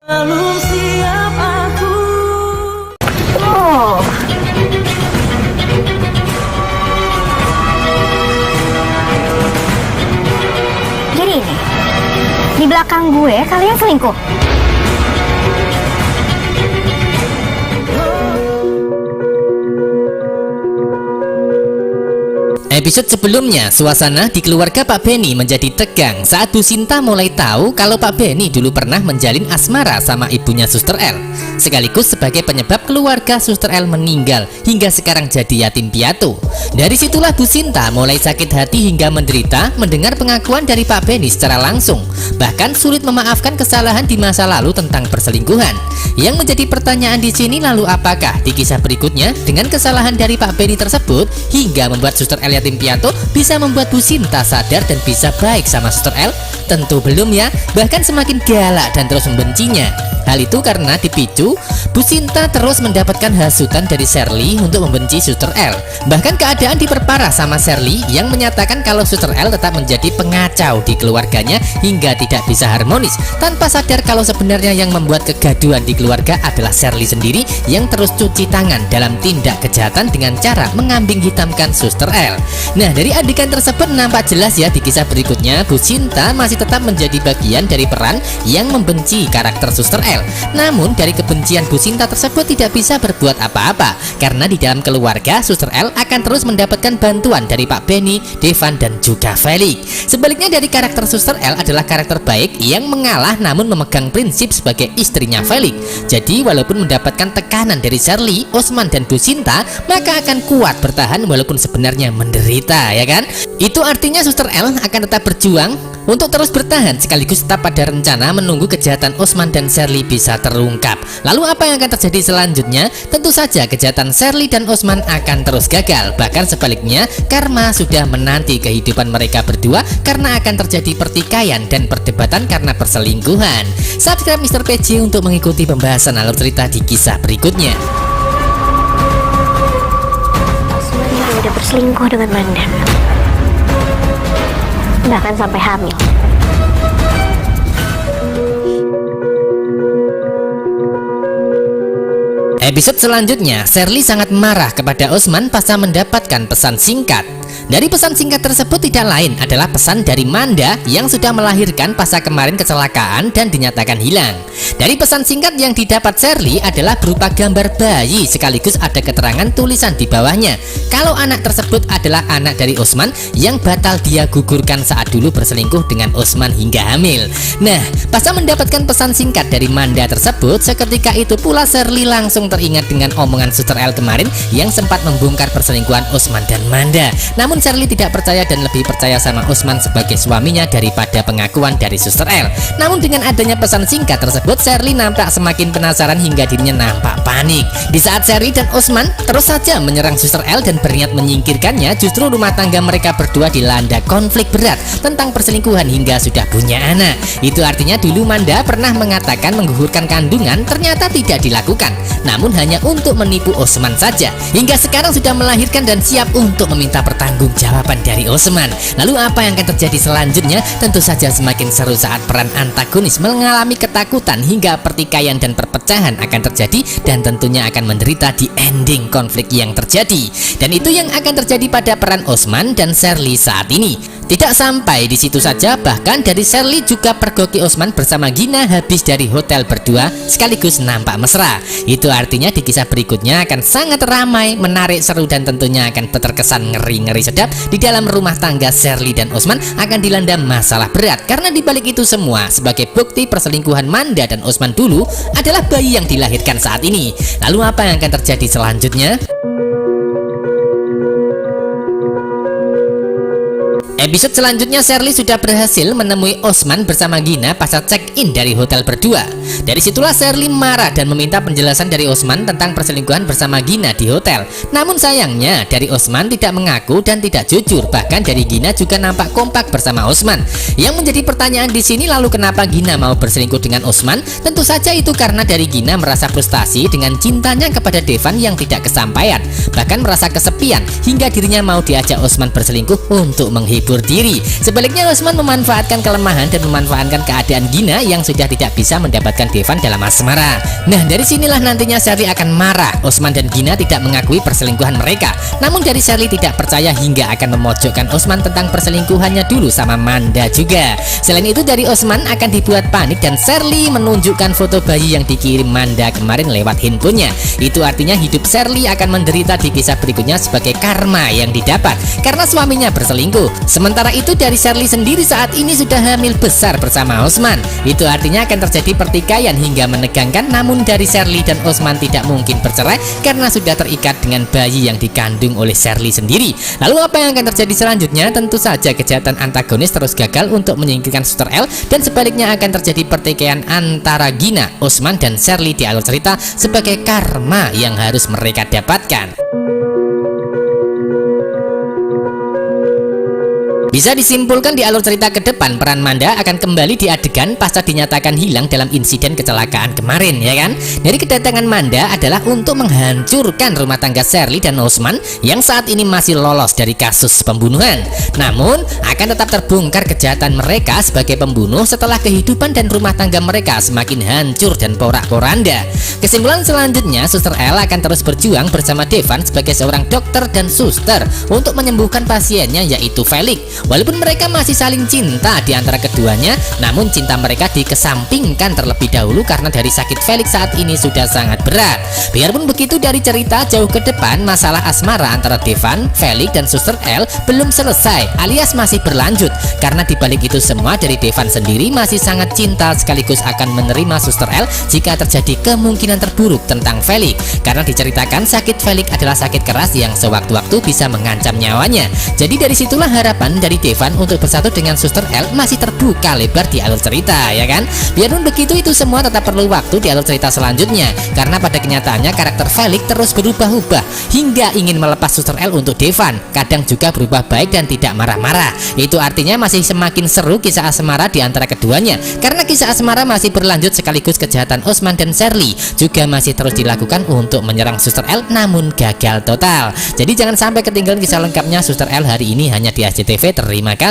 Belum siap aku. Oh. Jadi ini, di belakang gue kalian selingkuh. Episode sebelumnya, suasana di keluarga Pak Benny menjadi tegang saat Bu Sinta mulai tahu kalau Pak Benny dulu pernah menjalin asmara sama ibunya Suster L, sekaligus sebagai penyebab keluarga Suster L meninggal hingga sekarang jadi yatim piatu. Dari situlah Bu Sinta mulai sakit hati hingga menderita mendengar pengakuan dari Pak Benny secara langsung, bahkan sulit memaafkan kesalahan di masa lalu tentang perselingkuhan. Yang menjadi pertanyaan di sini, lalu apakah di kisah berikutnya dengan kesalahan dari Pak Benny tersebut hingga membuat Suster L yatim piatu bisa membuat Bu Sinta sadar dan bisa baik sama Suster L? Tentu belum ya, bahkan semakin galak dan terus membencinya. Hal itu karena dipicu Bu Sinta terus mendapatkan hasutan dari Sherly untuk membenci Suster L. Bahkan keadaan diperparah sama Sherly yang menyatakan kalau Suster L tetap menjadi pengacau di keluarganya hingga tidak bisa harmonis, tanpa sadar kalau sebenarnya yang membuat kegaduhan di keluarga adalah Sherly sendiri yang terus cuci tangan dalam tindak kejahatan dengan cara mengambing hitamkan Suster L. Nah, dari adegan tersebut nampak jelas ya di kisah berikutnya Bu Sinta masih tetap menjadi bagian dari peran yang membenci karakter Suster L. Namun dari kebencian Bu Sinta tersebut tidak bisa berbuat apa-apa, karena di dalam keluarga Suster L akan terus mendapatkan bantuan dari Pak Benny, Devan, dan juga Felix. Sebaliknya dari karakter Suster L adalah karakter baik yang mengalah namun memegang prinsip sebagai istrinya Felix. Jadi walaupun mendapatkan tekanan dari Sherly, Osman, dan Bu Sinta, maka akan kuat bertahan walaupun sebenarnya menderita, ya kan? Itu artinya Suster L akan tetap berjuang untuk terus bertahan sekaligus tetap pada rencana menunggu kejahatan Osman dan Sherly bisa terungkap. Lalu apa yang akan terjadi selanjutnya? Tentu saja kejahatan Sherly dan Osman akan terus gagal. Bahkan sebaliknya, karma sudah menanti kehidupan mereka berdua karena akan terjadi pertikaian dan perdebatan karena perselingkuhan. Subscribe Mr. PJ untuk mengikuti pembahasan alur cerita di kisah berikutnya. Osman udah berselingkuh dengan Manda, bahkan sampai hamil. Episode selanjutnya, Sherly sangat marah kepada Osman pasca mendapatkan pesan singkat. Dari pesan singkat tersebut tidak lain adalah pesan dari Manda yang sudah melahirkan pasca kemarin kecelakaan dan dinyatakan hilang. Dari pesan singkat yang didapat Sherly adalah berupa gambar bayi sekaligus ada keterangan tulisan di bawahnya kalau anak tersebut adalah anak dari Osman yang batal dia gugurkan saat dulu berselingkuh dengan Osman hingga hamil. Nah, pasca mendapatkan pesan singkat dari Manda tersebut, seketika itu pula Sherly langsung teringat dengan omongan Suster L kemarin yang sempat membongkar perselingkuhan Osman dan Manda. Namun Sherly tidak percaya dan lebih percaya sama Osman sebagai suaminya daripada pengakuan dari Suster L. Namun dengan adanya pesan singkat tersebut, Sherly nampak semakin penasaran hingga dirinya nampak panik. Di saat Sherly dan Osman terus saja menyerang Suster L dan berniat menyingkirkannya, justru rumah tangga mereka berdua dilanda konflik berat tentang perselingkuhan hingga sudah punya anak. Itu artinya dulu Manda pernah mengatakan menggugurkan kandungan, ternyata tidak dilakukan, namun hanya untuk menipu Osman saja. Hingga sekarang sudah melahirkan dan siap untuk meminta pertanggungjawaban dari Osman. Lalu apa yang akan terjadi selanjutnya? Tentu saja semakin seru saat peran antagonis mengalami ketakutan hingga pertikaian dan perpecahan akan terjadi dan tentunya akan menderita di ending konflik yang terjadi. Dan itu yang akan terjadi pada peran Osman dan Sherly saat ini. Tidak sampai di situ saja, bahkan dari Sherly juga pergoki Osman bersama Gina habis dari hotel berdua sekaligus nampak mesra. Itu artinya di kisah berikutnya akan sangat ramai, menarik, seru, dan tentunya akan terkesan ngeri-ngeri sedap. Di dalam rumah tangga Sherly dan Osman akan dilanda masalah berat karena dibalik itu semua sebagai bukti perselingkuhan Manda dan Osman dulu adalah bayi yang dilahirkan saat ini. Lalu apa yang akan terjadi selanjutnya? Episode selanjutnya Sherly sudah berhasil menemui Osman bersama Gina pasca check-in dari hotel berdua. Dari situlah Sherly marah dan meminta penjelasan dari Osman tentang perselingkuhan bersama Gina di hotel. Namun sayangnya dari Osman tidak mengaku dan tidak jujur. Bahkan dari Gina juga nampak kompak bersama Osman. Yang menjadi pertanyaan di sini, lalu kenapa Gina mau berselingkuh dengan Osman? Tentu saja itu karena dari Gina merasa frustasi dengan cintanya kepada Devan yang tidak kesampaian. Bahkan merasa kesepian hingga dirinya mau diajak Osman berselingkuh untuk menghibur bunuh diri. Sebaliknya Osman memanfaatkan kelemahan dan memanfaatkan keadaan Gina yang sudah tidak bisa mendapatkan Devan dalam asmara. Nah, dari sinilah nantinya Sherly akan marah. Osman dan Gina tidak mengakui perselingkuhan mereka. Namun dari Sherly tidak percaya hingga akan memojokkan Osman tentang perselingkuhannya dulu sama Manda juga. Selain itu dari Osman akan dibuat panik dan Sherly menunjukkan foto bayi yang dikirim Manda kemarin lewat handphonenya. Itu artinya hidup Sherly akan menderita di kisah berikutnya sebagai karma yang didapat karena suaminya berselingkuh. Sementara itu dari Sherly sendiri saat ini sudah hamil besar bersama Osman. Itu artinya akan terjadi pertikaian hingga menegangkan, namun dari Sherly dan Osman tidak mungkin bercerai karena sudah terikat dengan bayi yang dikandung oleh Sherly sendiri. Lalu apa yang akan terjadi selanjutnya? Tentu saja kejahatan antagonis terus gagal untuk menyingkirkan Suster L dan sebaliknya akan terjadi pertikaian antara Gina, Osman dan Sherly di alur cerita sebagai karma yang harus mereka dapatkan. Bisa disimpulkan di alur cerita ke depan peran Manda akan kembali di adegan pasca dinyatakan hilang dalam insiden kecelakaan kemarin, ya kan? Dari kedatangan Manda adalah untuk menghancurkan rumah tangga Sherly dan Osman yang saat ini masih lolos dari kasus pembunuhan. Namun akan tetap terbongkar kejahatan mereka sebagai pembunuh setelah kehidupan dan rumah tangga mereka semakin hancur dan porak-poranda. Kesimpulan selanjutnya, Suster L akan terus berjuang bersama Devan sebagai seorang dokter dan suster untuk menyembuhkan pasiennya yaitu Felix. Walaupun mereka masih saling cinta di antara keduanya, namun cinta mereka dikesampingkan terlebih dahulu karena dari sakit Felix saat ini sudah sangat berat. Biarpun begitu, dari cerita jauh ke depan masalah asmara antara Devan, Felix dan Suster L belum selesai alias masih berlanjut karena dibalik itu semua dari Devan sendiri masih sangat cinta sekaligus akan menerima Suster L jika terjadi kemungkinan terburuk tentang Felix karena diceritakan sakit Felix adalah sakit keras yang sewaktu-waktu bisa mengancam nyawanya. Jadi dari situlah harapan dari Devan untuk bersatu dengan Suster L masih terbuka lebar di alur cerita, ya kan? Biarpun begitu, itu semua tetap perlu waktu di alur cerita selanjutnya karena pada kenyataannya karakter Felix terus berubah-ubah hingga ingin melepas Suster L untuk Devan, kadang juga berubah baik dan tidak marah-marah. Itu artinya masih semakin seru kisah asmara di antara keduanya karena kisah asmara masih berlanjut sekaligus kejahatan Osman dan Sherly juga masih terus dilakukan untuk menyerang Suster L namun gagal total. Jadi jangan sampai ketinggalan kisah lengkapnya Suster L hari ini hanya di SCTV. Terima kasih.